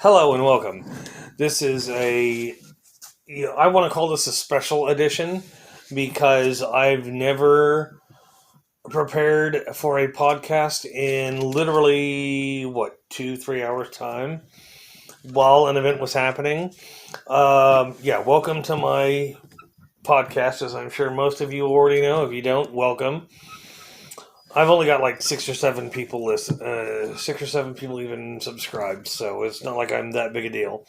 Hello and welcome. This is I want to call this a special edition because I've never prepared for a podcast in literally, 2, 3 hours time while an event was happening. Welcome to my podcast, as I'm sure most of you already know. If you don't, welcome. I've only got like 6 or 7 people listen, 6 or 7 people even subscribed, so it's not like I'm that big a deal.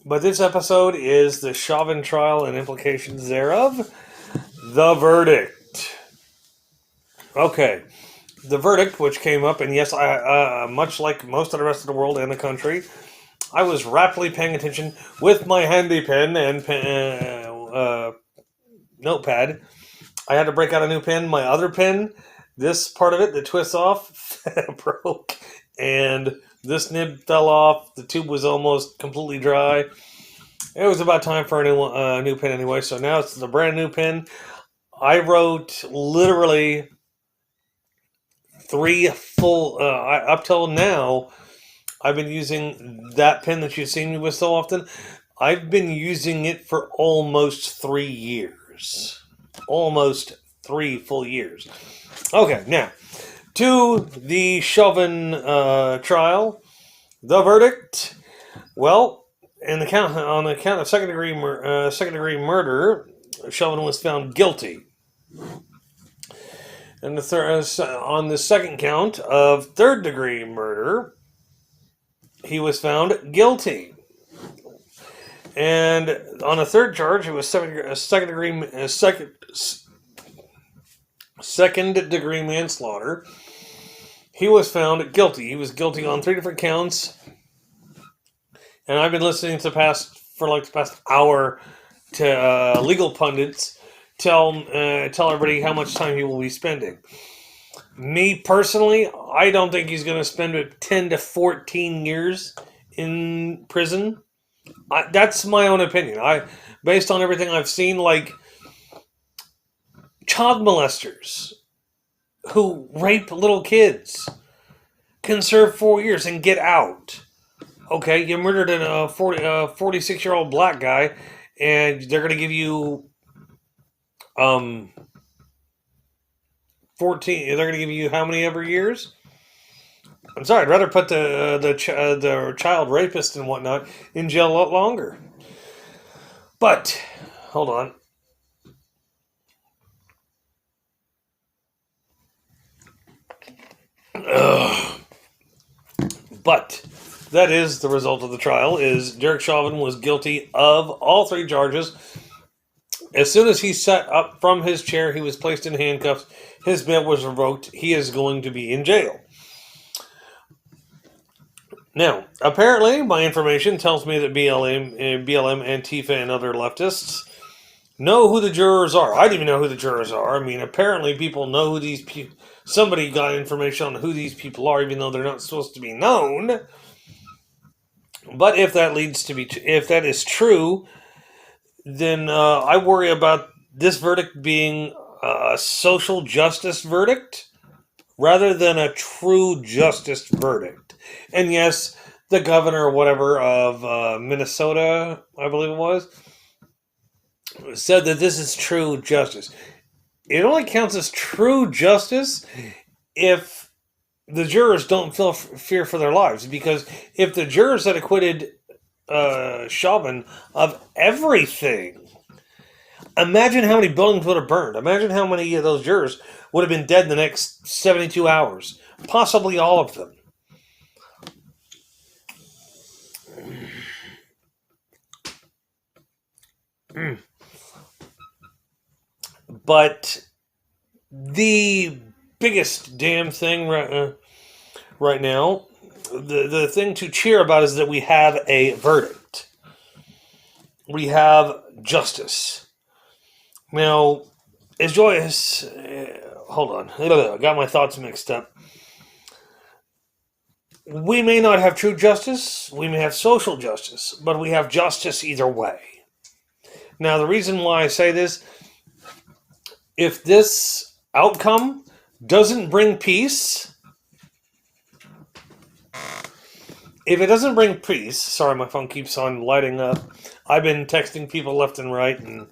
But this episode is the Chauvin trial and implications thereof. The verdict. Okay, the verdict, which came up, and yes, I much like most of the rest of the world and the country, I was rapidly paying attention with my handy pen and notepad. I had to break out a new pen. My other pen, this part of it that twists off, broke, and this nib fell off. The tube was almost completely dry. It was about time for a new pen anyway, so now it's a brand new pen. I wrote literally 3 full, up till now, I've been using that pen that you've seen me with so often. I've been using it for almost 3 years. Almost 3 full years. Okay, now, to the Chauvin trial, the verdict. Well, on the count of second degree murder, Chauvin was found guilty. And on the second count of third degree murder, he was found guilty. And on a third charge, it was second degree manslaughter. He was found guilty. He was guilty on 3 different counts. And I've been listening for the past hour to legal pundits tell everybody how much time he will be spending. Me personally, I don't think he's going to spend 10 to 14 years in prison. That's my own opinion. Based on everything I've seen, like child molesters who rape little kids can serve 4 years and get out. Okay, you murdered a 46-year-old black guy, and they're going to give you 14. They're going to give you how many ever years? I'm sorry. I'd rather put the child rapist and whatnot in jail a lot longer. But hold on. But that is the result of the trial, is Derek Chauvin was guilty of all 3 charges. As soon as he sat up from his chair, he was placed in handcuffs. His bail was revoked. He is going to be in jail. Now, apparently, my information tells me that BLM, Antifa, and other leftists know who the jurors are. I don't even know who the jurors are. I mean, apparently people know who these people... Somebody got information on who these people are, even though they're not supposed to be known. But if that is true, then I worry about this verdict being a social justice verdict rather than a true justice verdict. And yes, the governor or whatever of Minnesota, I believe it was, said that this is true justice. It only counts as true justice if the jurors don't feel fear for their lives. Because if the jurors had acquitted Chauvin of everything, imagine how many buildings would have burned. Imagine how many of those jurors would have been dead in the next 72 hours. Possibly all of them. But the biggest damn thing right now, the thing to cheer about is that we have a verdict. We have justice. Now, as joyous... hold on. I got my thoughts mixed up. We may not have true justice. We may have social justice. But we have justice either way. Now, the reason why I say this... If this outcome doesn't bring peace, if it doesn't bring peace, sorry, my phone keeps on lighting up. I've been texting people left and right and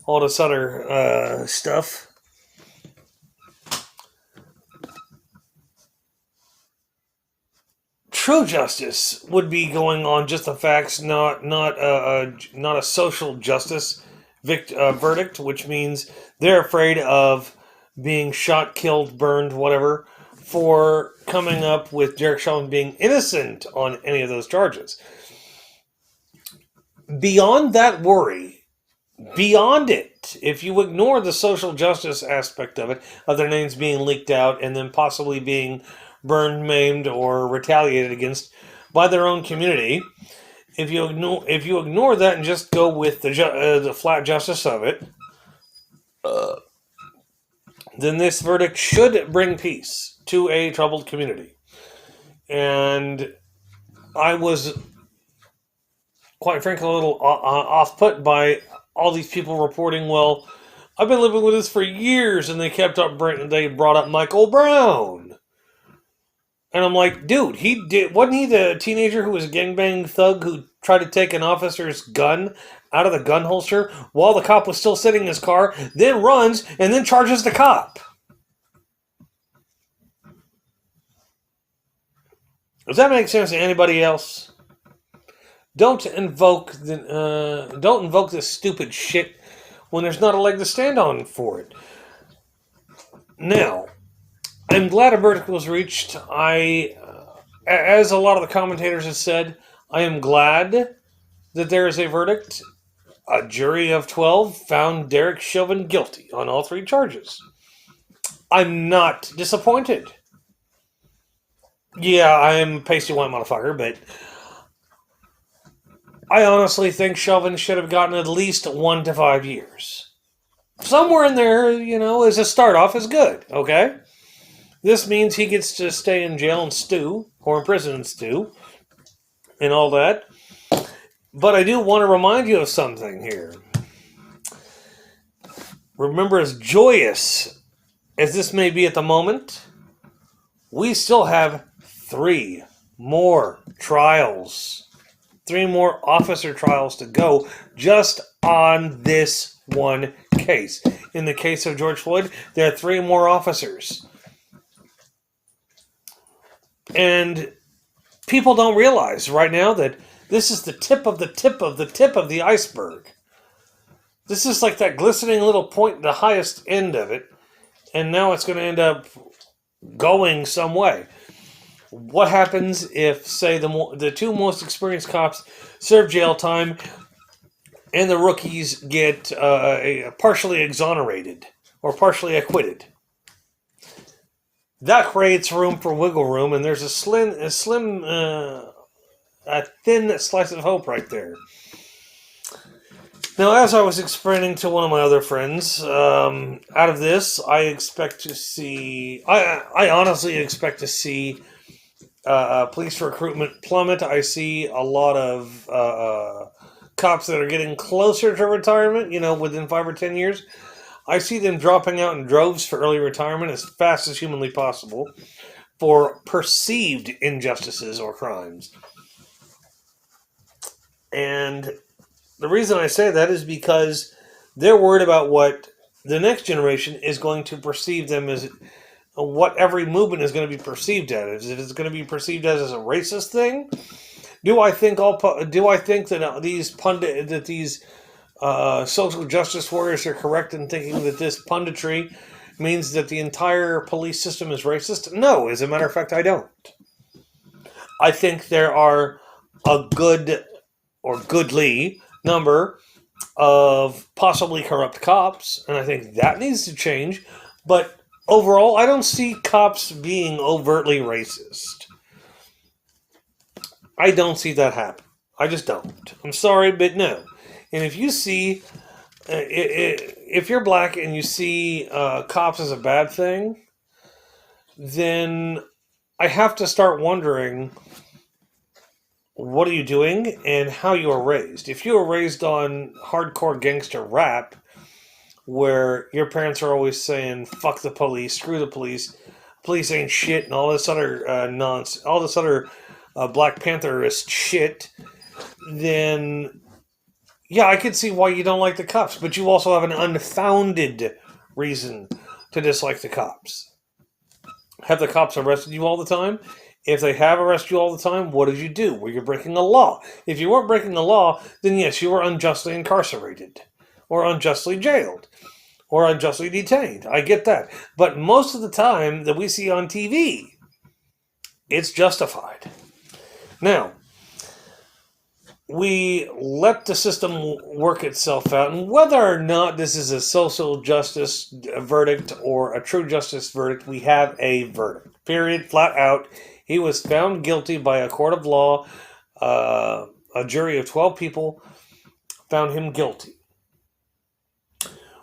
all this other stuff. True justice would be going on just the facts, not a social justice verdict, which means they're afraid of being shot, killed, burned, whatever, for coming up with Derek Chauvin being innocent on any of those charges. Beyond that worry, beyond it, if you ignore the social justice aspect of it, of their names being leaked out and then possibly being burned, maimed, or retaliated against by their own community, if you ignore that and just go with the flat justice of it, then this verdict should bring peace to a troubled community. And I was, quite frankly, a little off-put by all these people reporting, well, I've been living with this for years, and they brought up Michael Brown. And I'm like, dude, wasn't he the teenager who was a gangbang thug who tried to take an officer's gun out of the gun holster while the cop was still sitting in his car, then runs, and then charges the cop? Does that make sense to anybody else? Don't invoke this stupid shit when there's not a leg to stand on for it. Now, I'm glad a verdict was reached. As a lot of the commentators have said, I am glad that there is a verdict. A jury of 12 found Derek Chauvin guilty on all 3 charges. I'm not disappointed. Yeah, I am a pasty white motherfucker, but I honestly think Chauvin should have gotten at least 1 to 5 years. Somewhere in there, as a start off is good, okay? This means he gets to stay in jail and stew, or in prison and stew, and all that. But I do want to remind you of something here. Remember, as joyous as this may be at the moment, we still have 3 more trials. 3 more officer trials to go just on this one case. In the case of George Floyd, there are 3 more officers. And people don't realize right now that this is the tip of the tip of the tip of the iceberg. This is like that glistening little point, the highest end of it, and now it's going to end up going some way. What happens if, say, the 2 most experienced cops serve jail time and the rookies get partially exonerated or partially acquitted? That creates room for wiggle room, and there's a thin slice of hope right there. Now, as I was explaining to one of my other friends, out of this, I expect to see. I honestly expect to see police recruitment plummet. I see a lot of cops that are getting closer to retirement. Within 5 or 10 years. I see them dropping out in droves for early retirement as fast as humanly possible for perceived injustices or crimes. And the reason I say that is because they're worried about what the next generation is going to perceive them as, what every movement is going to be perceived as. If it's going to be perceived as a racist thing, do I think that these social justice warriors are correct in thinking that this punditry means that the entire police system is racist? No, as a matter of fact, I don't. I think there are a good or goodly number of possibly corrupt cops, and I think that needs to change. But overall, I don't see cops being overtly racist. I don't see that happen. I just don't. I'm sorry, but no. And if you see, if you're black and you see cops as a bad thing, then I have to start wondering, what are you doing and how you were raised? If you were raised on hardcore gangster rap, where your parents are always saying, fuck the police, screw the police ain't shit, and all this other nonsense, all this other Black Pantherist shit, then yeah, I could see why you don't like the cops. But you also have an unfounded reason to dislike the cops. Have the cops arrested you all the time? If they have arrested you all the time, what did you do? Were you breaking the law? If you weren't breaking the law, then yes, you were unjustly incarcerated, or unjustly jailed, or unjustly detained. I get that. But most of the time that we see on TV, it's justified. Now, we let the system work itself out, and whether or not this is a social justice verdict or a true justice verdict, we have a verdict. Period. Flat out. He was found guilty by a court of law. A jury of 12 people found him guilty.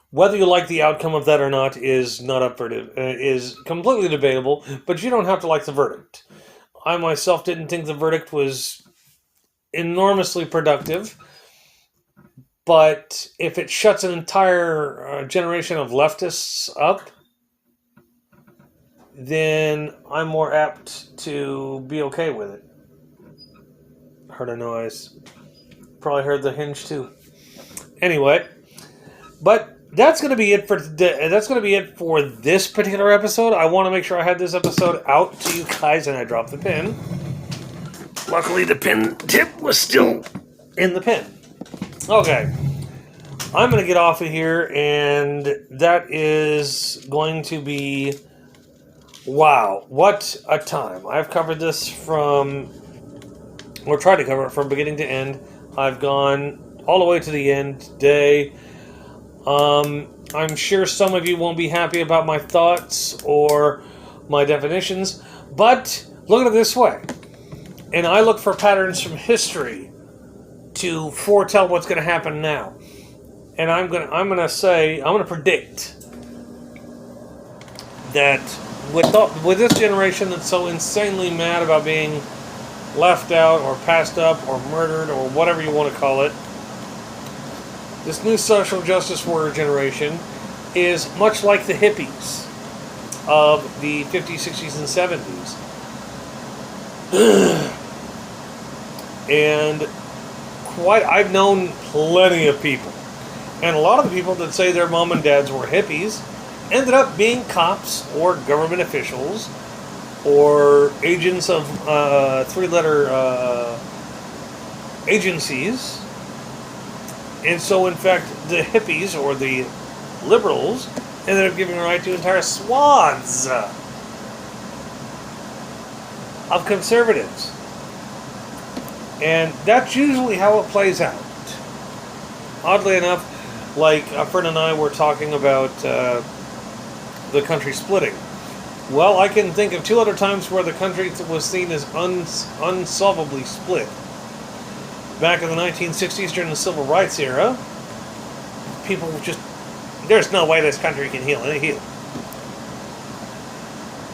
Whether you like the outcome of that or not is not up for is completely debatable, but you don't have to like the verdict. I myself didn't think the verdict was enormously productive, but if it shuts an entire generation of leftists up, then I'm more apt to be okay with it. Heard a noise. Probably heard the hinge too. Anyway, but that's going to be it for today. That's going to be it for this particular episode. I want to make sure I had this episode out to you guys, and I dropped the pin. Luckily, the pin tip was still in the pin. Okay. I'm going to get off of here, and that is going to be... Wow, what a time. I've covered this or tried to cover it from beginning to end. I've gone all the way to the end today. I'm sure some of you won't be happy about my thoughts or my definitions, but look at it this way. And I look for patterns from history to foretell what's going to happen now. And I'm going to predict that with this generation that's so insanely mad about being left out or passed up or murdered or whatever you want to call it, this new social justice warrior generation is much like the hippies of the 50s, 60s, and 70s. And I've known plenty of people. And a lot of the people that say their mom and dads were hippies ended up being cops or government officials or agents of three-letter agencies. And so, in fact, the hippies or the liberals ended up giving right to entire swaths of conservatives. And that's usually how it plays out. Oddly enough, like a friend and I were talking about the country splitting. Well, I can think of two other times where the country was seen as unsolvably split. Back in the 1960s during the Civil Rights era, people just, there's no way this country can heal.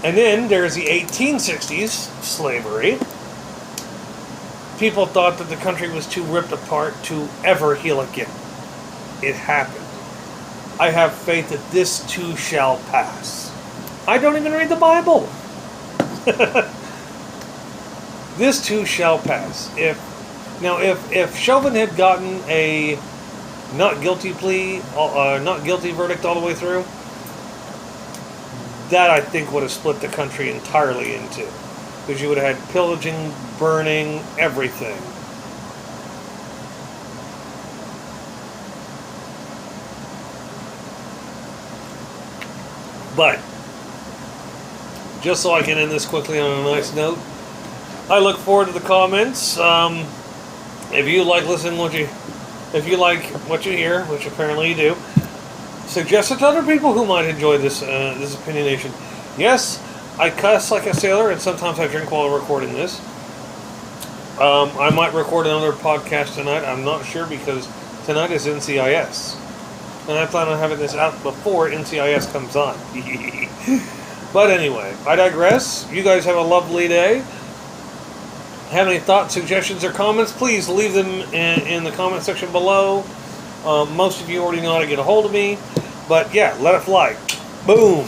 And then there's the 1860s, slavery. People thought that the country was too ripped apart to ever heal again. It happened. I have faith that this too shall pass. I don't even read the Bible. This too shall pass. If Chauvin had gotten a not guilty plea, not guilty verdict all the way through, that I think would have split the country entirely in two. Because you would have had pillaging, burning, everything. But, just so I can end this quickly on a nice note, I look forward to the comments. If you like if you like what you hear, which apparently you do, suggest it to other people who might enjoy this opinionation. Yes, I cuss like a sailor, and sometimes I drink while recording this. I might record another podcast tonight. I'm not sure because tonight is NCIS. And I plan on having this out before NCIS comes on. But anyway, I digress. You guys have a lovely day. Have any thoughts, suggestions, or comments, please leave them in the comment section below. Most of you already know how to get a hold of me. But yeah, let it fly. Boom.